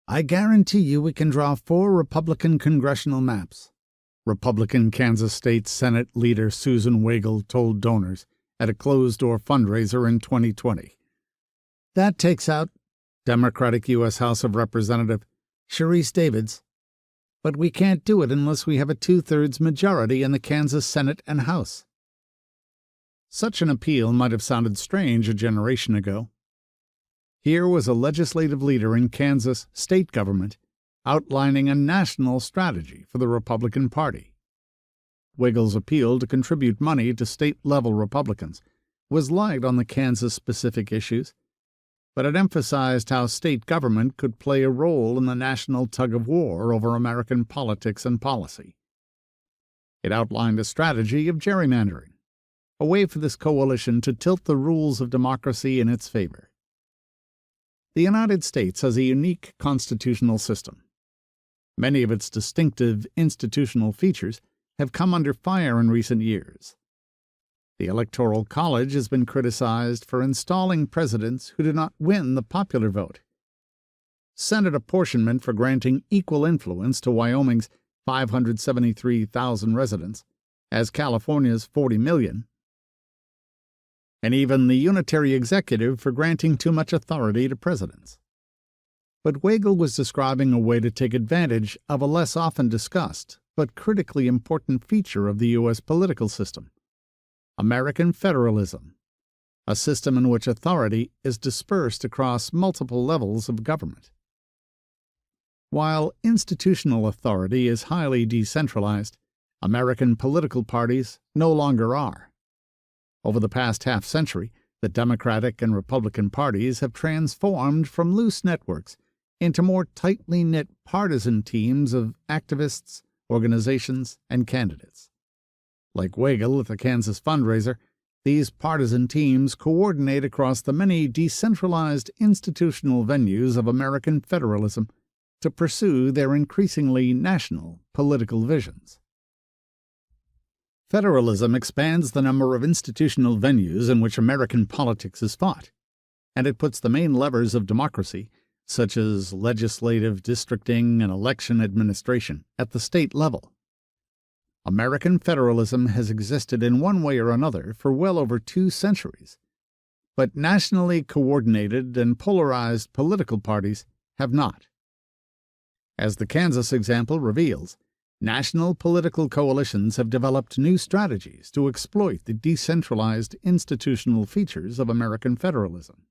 I guarantee you we can draw 4 Republican congressional maps, Republican Kansas State Senate leader Susan Wagle told donors at a closed-door fundraiser in 2020. That takes out Democratic U.S. House of Representative Sharice Davids, but we can't do it unless we have a 2/3 majority in the Kansas Senate and House. Such an appeal might have sounded strange a generation ago. Here was a legislative leader in Kansas state government outlining a national strategy for the Republican Party. Wigle's appeal to contribute money to state-level Republicans was light on the Kansas-specific issues, but it emphasized how state government could play a role in the national tug-of-war over American politics and policy. It outlined a strategy of gerrymandering, a way for this coalition to tilt the rules of democracy in its favor. The United States has a unique constitutional system. Many of its distinctive institutional features have come under fire in recent years. The Electoral College has been criticized for installing presidents who do not win the popular vote. Senate apportionment for granting equal influence to Wyoming's 573,000 residents, as California's 40 million, and even the unitary executive for granting too much authority to presidents. But Wagle was describing a way to take advantage of a less often discussed but critically important feature of the U.S. political system: American federalism, a system in which authority is dispersed across multiple levels of government. While institutional authority is highly decentralized, American political parties no longer are. Over the past half-century, the Democratic and Republican parties have transformed from loose networks into more tightly knit partisan teams of activists, organizations, and candidates. Like Wagle at the Kansas fundraiser, these partisan teams coordinate across the many decentralized institutional venues of American federalism to pursue their increasingly national political visions. Federalism expands the number of institutional venues in which American politics is fought, and it puts the main levers of democracy, such as legislative districting and election administration, at the state level. American federalism has existed in one way or another for well over 2 centuries, but nationally coordinated and polarized political parties have not. As the Kansas example reveals, national political coalitions have developed new strategies to exploit the decentralized institutional features of American federalism.